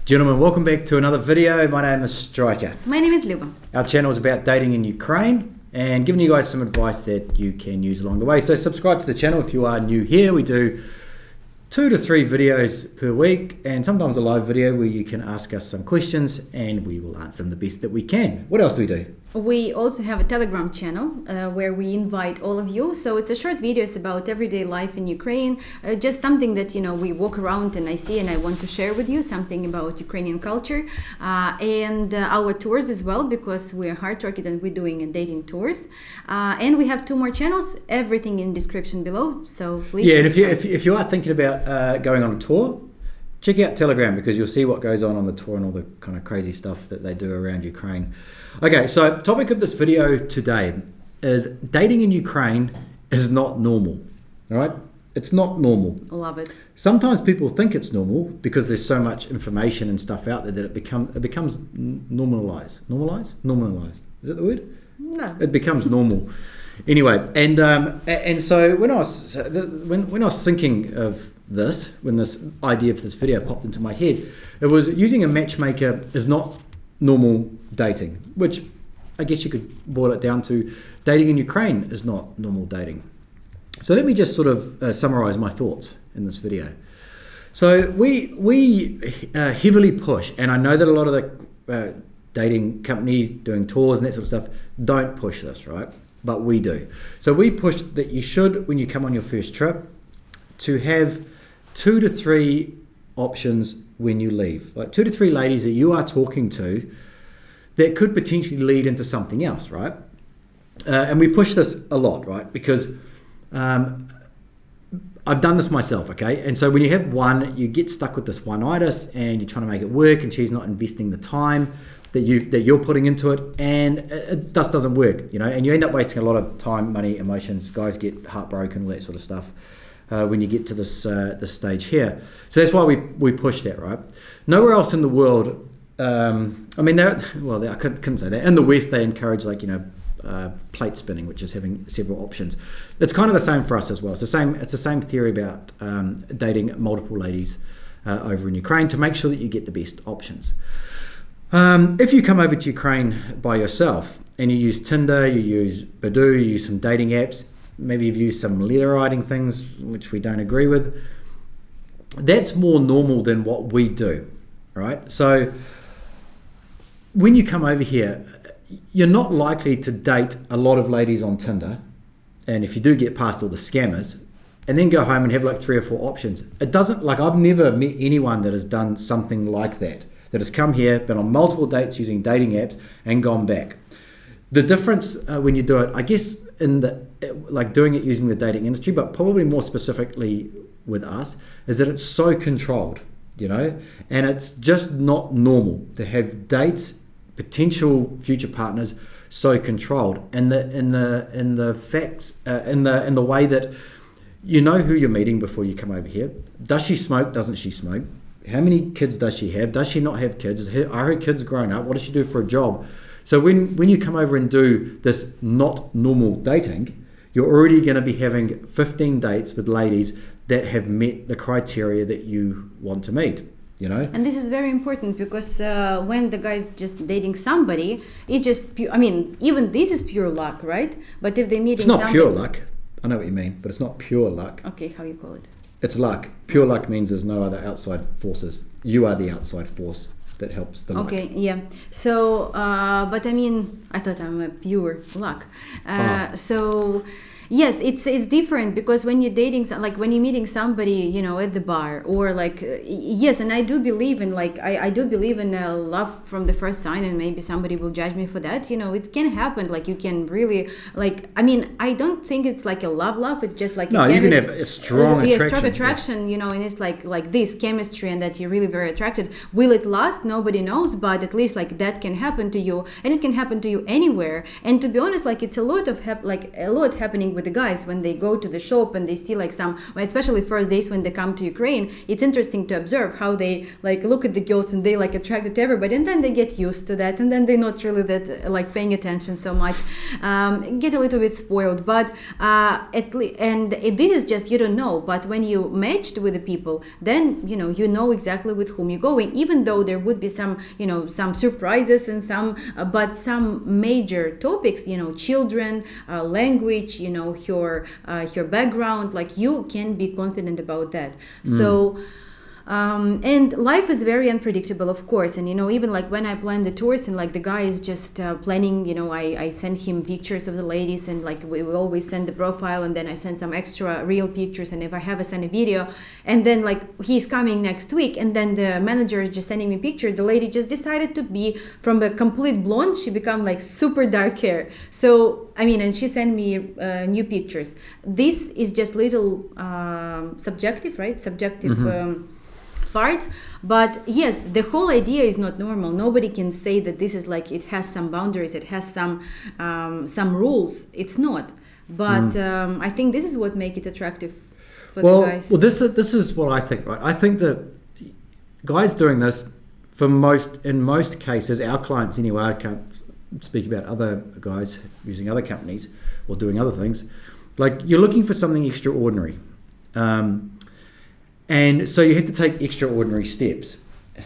Gentlemen, welcome back to another video. My name is Striker. My name is Luba. Our channel is about dating in Ukraine and giving you guys some advice that you can use along the way. So subscribe to the channel if you are new here. We do 2 to 3 videos per week and sometimes a live video where you can ask us some questions and we will answer them the best that we can. What else do we do? We also have a Telegram channel where we invite all of you. So it's a short videos about everyday life in Ukraine, just something that we walk around and I see and I want to share with you, something about Ukrainian culture and our tours as well, because we're hard target and we're doing dating tours. And we have 2 more channels, everything in description below. So please. Yeah, and if you are thinking about going on a tour, check out Telegram because you'll see what goes on the tour and all the kind of crazy stuff that they do around Ukraine. Okay, so topic of this video today is dating in Ukraine is not normal, all right? It's not normal. Love it. Sometimes people think it's normal because there's so much information and stuff out there that it becomes normalized. Normalized. Is that the word? No. It becomes normal. Anyway, and so when I was thinking of this, when this idea for this video popped into my head, it was using a matchmaker is not normal dating, which I guess you could boil it down to dating in Ukraine is not normal dating. So let me just sort of summarize my thoughts in this video. So we heavily push, and I know that a lot of the dating companies doing tours and that sort of stuff don't push this, right? But we do. So we push that you should, when you come on your first trip, to have 2 to 3 options when you leave, like 2 to 3 ladies that you are talking to that could potentially lead into something else, right? And we push this a lot, right? Because I've done this myself, okay? And so when you have one, you get stuck with this one-itis and you're trying to make it work and she's not investing the time that you're putting into it, and it just doesn't work, and you end up wasting a lot of time, money, emotions. Guys get heartbroken, all that sort of stuff. When you get to this stage here. So that's why we push that, right? Nowhere else in the world, I couldn't say that. In the West, they encourage plate spinning, which is having several options. It's kind of the same for us as well. It's the same theory about dating multiple ladies over in Ukraine to make sure that you get the best options. If you come over to Ukraine by yourself and you use Tinder, you use Badoo, you use some dating apps, maybe you've used some letter writing things, which we don't agree with. That's more normal than what we do, right? So when you come over here, you're not likely to date a lot of ladies on Tinder. And if you do get past all the scammers, and then go home and have like 3 or 4 options. It doesn't, I've never met anyone that has done something like that has come here, been on multiple dates using dating apps and gone back. The difference when you do it, I guess, in doing it using the dating industry, but probably more specifically with us, is that it's so controlled, and it's just not normal to have dates, potential future partners, so controlled. And in the facts, in the way that you know who you're meeting before you come over here. Does she smoke? Doesn't she smoke? How many kids does she have? Does she not have kids? Are her kids grown up? What does she do for a job? So when you come over and do this not normal dating, you're already going to be having 15 dates with ladies that have met the criteria that you want to meet, And this is very important because when the guy's just dating somebody, it just, even this is pure luck, right? But if they're meeting somebody... It's not pure luck. I know what you mean, but it's not pure luck. Okay, how you call it? It's luck. Pure luck means there's no other outside forces. You are the outside force that helps the luck. Okay, yeah. So, but I thought I'm a pure luck. So, yes, it's different because when you're dating, when you're meeting somebody, at the bar or yes, and I do believe in I do believe in love from the first sign, and maybe somebody will judge me for that. It can happen. You can really I don't think it's like a love. It's just like no, you can have a strong attraction. Strong attraction, and it's like this chemistry, and that you're really very attracted. Will it last? Nobody knows, but at least that can happen to you, and it can happen to you anywhere. And to be honest, it's a lot happening with the guys when they go to the shop and they see like especially first days when they come to Ukraine, it's interesting to observe how they like look at the girls and they like attracted to everybody, and then they get used to that, and then they're not really that like paying attention so much, get a little bit spoiled. But and this is just, you don't know, but when you matched with the people, then you know exactly with whom you're going, even though there would be some surprises and but some major topics, children, language, her background, like you can be confident about that. So and life is very unpredictable, of course. And even like when I plan the tours and like the guy is just planning, I send him pictures of the ladies, and like we will always send the profile, and then I send some extra real pictures, and if I have, I send a video. And then like he's coming next week, and then the manager is just sending me a picture. The lady just decided to be from a complete blonde, she become like super dark hair. So and she sent me new pictures. This is just little subjective, right? Parts, but yes, the whole idea is not normal. Nobody can say that this is like, it has some boundaries, it has some rules. It's not, but I think this is what makes it attractive for the guys. Well, this is what I think, right? I think that guys doing this, in most cases, our clients anyway, I can't speak about other guys using other companies or doing other things, like you're looking for something extraordinary. And so you have to take extraordinary steps.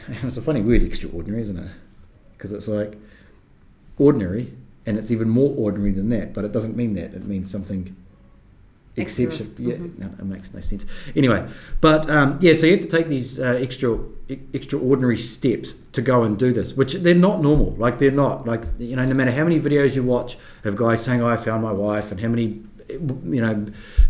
It's a funny word, extraordinary, isn't it? Because it's like ordinary, and it's even more ordinary than that, but it doesn't mean that. It means something exceptional. Yeah, no, it makes no sense. Anyway, but so you have to take these extraordinary steps to go and do this, which they're not normal. Like they're not, like, no matter how many videos you watch of guys saying, "Oh, I found my wife," and how many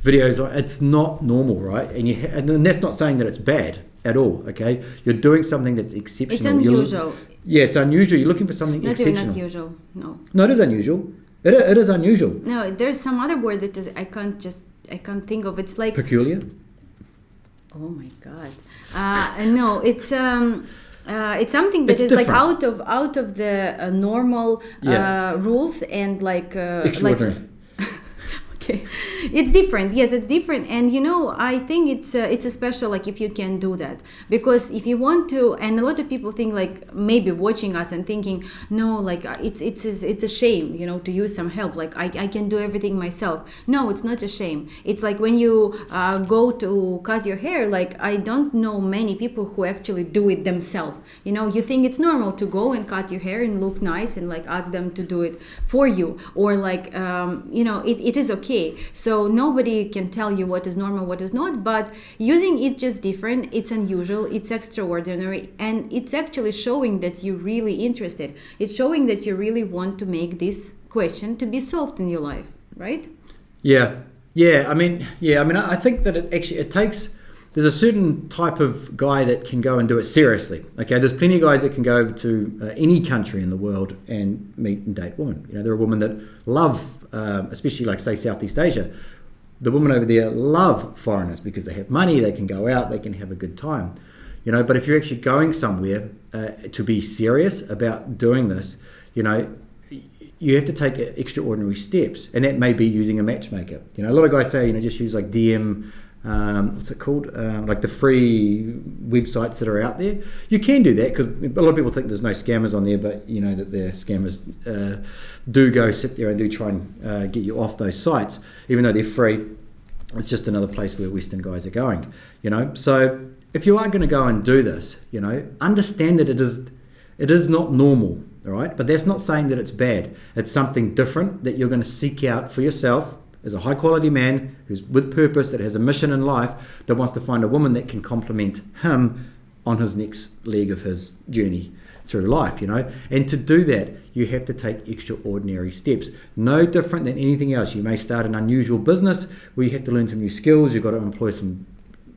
videos, it's not normal, right? And that's not saying that it's bad at all. Okay, you're doing something that's exceptional. It's unusual. It's unusual. You're looking for something exceptional. Not usual. No, it is unusual. It is unusual. No, there's some other word that is, I can't think of. It's like peculiar. Oh my god. No, it's something that is different. like out of the normal rules, and like extraordinary. Okay, it's different. Yes, it's different, and I think it's a special, like if you can do that, because if you want to, and a lot of people think like maybe watching us and thinking, no, like it's a shame, to use some help. Like I can do everything myself. No, it's not a shame. It's like when you go to cut your hair. Like I don't know many people who actually do it themselves. You think it's normal to go and cut your hair and look nice and like ask them to do it for you, or like it is okay. So nobody can tell you what is normal, what is not, but using it just different, it's unusual, it's extraordinary, and it's actually showing that you're really interested. It's showing that you really want to make this question to be solved in your life, right? Yeah. I think that it takes. There's a certain type of guy that can go and do it seriously. Okay, there's plenty of guys that can go to any country in the world and meet and date women. There are women that love, especially like say Southeast Asia. The women over there love foreigners because they have money, they can go out, they can have a good time. But if you're actually going somewhere to be serious about doing this, you have to take extraordinary steps, and that may be using a matchmaker. A lot of guys say, just use like DM. What's it called? Like the free websites that are out there. You can do that because a lot of people think there's no scammers on there, but that the scammers do go sit there and do try and get you off those sites, even though they're free. It's just another place where Western guys are going. So if you are going to go and do this, understand that it is not normal, all right? But that's not saying that it's bad. It's something different that you're going to seek out for yourself. As a high quality man who's with purpose, that has a mission in life, that wants to find a woman that can complement him on his next leg of his journey through life, And to do that, you have to take extraordinary steps. No different than anything else. You may start an unusual business where you have to learn some new skills. You've got to employ some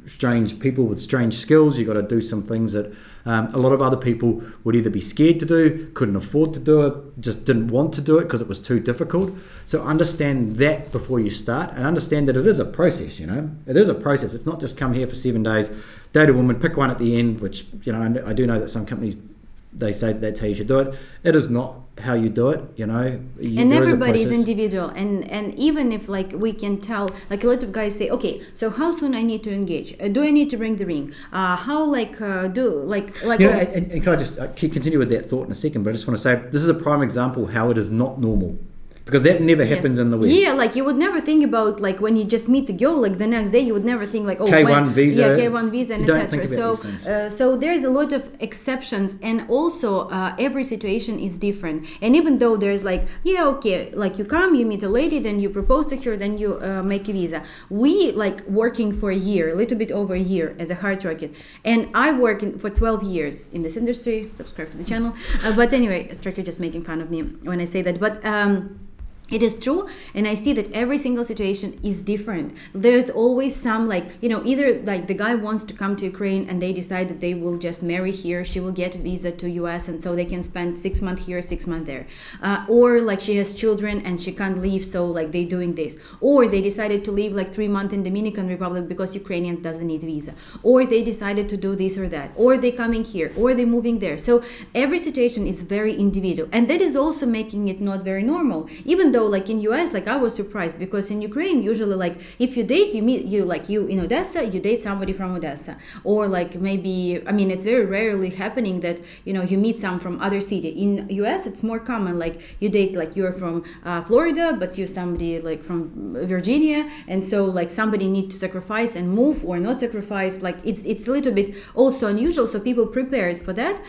strange people with strange skills. You've got to do some things that a lot of other people would either be scared to do, couldn't afford to do it, just didn't want to do it because it was too difficult. So understand that before you start, and understand that it is a process, It is a process. It's not just come here for 7 days, date a woman, pick one at the end, which, I do know that some companies they say that's how you should do it. It is not how you do it, you know. And everybody is individual, and even if like we can tell, like a lot of guys say, okay, so how soon I need to engage? Do I need to bring the ring? How you know, and can I just continue with that thought in a second? But I just want to say this is a prime example how it is not normal. Because that never happens in the West. Yeah, like you would never think about like when you just meet the girl, like the next day you would never think like, oh, K1 visa. Yeah, K1 visa and etc. So, so there's a lot of exceptions, and also every situation is different. And even though there's like, yeah, okay, like you come, you meet a lady, then you propose to her, then you make a visa. We like working for a year, a little bit over a year as a hard rocket, and I work for 12 years in this industry. Subscribe to the channel. But anyway, Striker just making fun of me when I say that. But it is true, and I see that every single situation is different. There's always some like, you know, either like the guy wants to come to Ukraine and they decide that they will just marry here, she will get a visa to US, and so they can spend 6 months here, 6 months there. Or like she has children and she can't leave, so like they doing this. Or they decided to leave like 3 months in Dominican Republic because Ukrainians doesn't need visa. Or they decided to do this or that. Or they coming here, or they moving there. So every situation is very individual, and that is also making it not very normal. Even though like in US, like I was surprised, because in Ukraine usually like if you date, you meet you in Odessa, you date somebody from Odessa, or like maybe, I mean, it's very rarely happening that, you know, you meet some from other city. In US it's more common, like you date like you're from Florida, but you're somebody like from Virginia, and so like somebody need to sacrifice and move or not sacrifice. Like it's a little bit also unusual, so people prepared for that,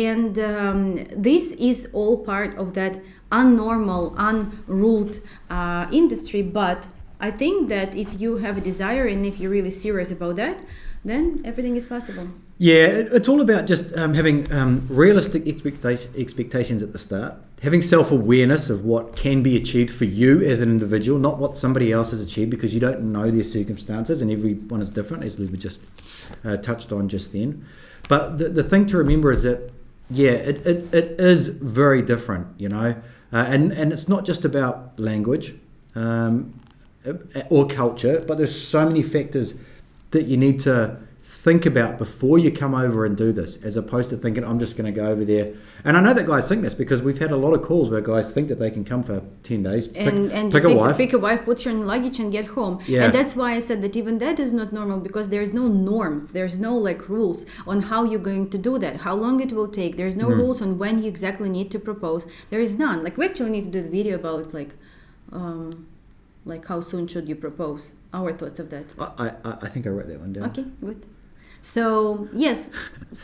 and this is all part of that unnormal, unruled industry. But I think that if you have a desire and if you're really serious about that, then everything is possible. Yeah, it's all about just having realistic expectations at the start, having self-awareness of what can be achieved for you as an individual, not what somebody else has achieved, because you don't know their circumstances and everyone is different, as Luba just touched on just then. But the thing to remember is that, yeah, it is very different, you know. And it's not just about language or culture, but there's so many factors that you need to think about before you come over and do this, as opposed to thinking, I'm just going to go over there. And I know that guys think this, because we've had a lot of calls where guys think that they can come for 10 days, pick a wife, put your luggage and get home. Yeah. And that's why I said that even that is not normal, because there's no norms, there's no like rules on how you're going to do that, how long it will take. There's no rules on when you exactly need to propose. There is none. Like we actually need to do the video about like how soon should you propose, our thoughts of that. I think I wrote that one down. Okay, good. So yes,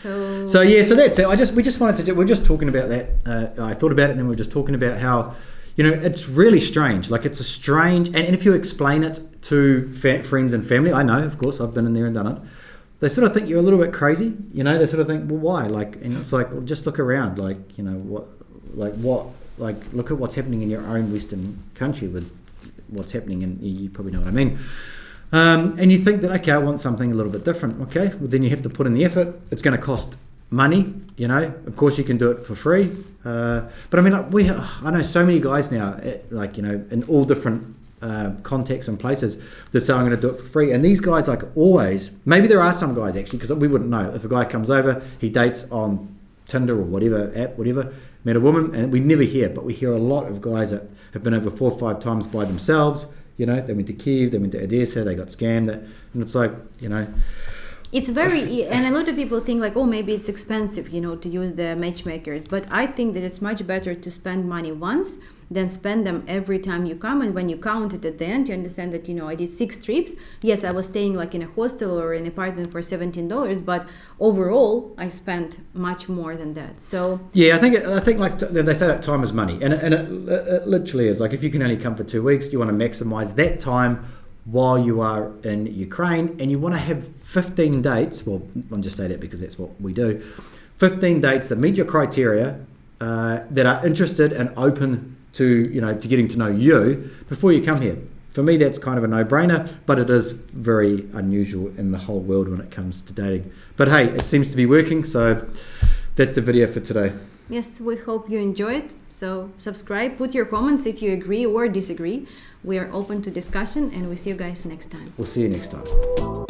so that's it. We just wanted to do. We're just talking about that. I thought about it, and then we were just talking about how, you know, it's really strange. Like it's a strange, and if you explain it to friends and family, I know, of course, I've been in there and done it. They sort of think you're a little bit crazy. You know, they sort of think, well, why? Like, and it's like, well, just look around. Like, you know, look at what's happening in your own Western country with what's happening, and you probably know what I mean. And you think that, okay, I want something a little bit different. Okay, well then you have to put in the effort. It's going to cost money, you know. Of course you can do it for free, but I mean, like I know so many guys now, like, you know, in all different contexts and places, that say I'm going to do it for free. And these guys, like always, maybe there are some guys actually, because we wouldn't know. If a guy comes over, he dates on Tinder or whatever app, whatever, met a woman, and we never hear, but we hear a lot of guys that have been over 4 or 5 times by themselves. You know, they went to Kiev, they went to Odessa, they got scammed, and it's like, you know. It's very, and a lot of people think like, oh, maybe it's expensive, you know, to use the matchmakers. But I think that it's much better to spend money once than spend them every time you come. And when you count it at the end, you understand that, you know, I did 6 trips. Yes, I was staying like in a hostel or an apartment for $17, but overall I spent much more than that. So yeah, I think like they say that time is money, and it literally is. Like if you can only come for 2 weeks, you want to maximize that time while you are in Ukraine, and you want to have 15 dates. Well, I'll just say that because that's what we do. 15 dates that meet your criteria, that are interested and open to, you know, to getting to know you before you come here. For me, that's kind of a no-brainer, but it is very unusual in the whole world when it comes to dating. But hey, it seems to be working, so that's the video for today. Yes, we hope you enjoy it. So subscribe, put your comments if you agree or disagree. We are open to discussion, and we see you guys next time. We'll see you next time.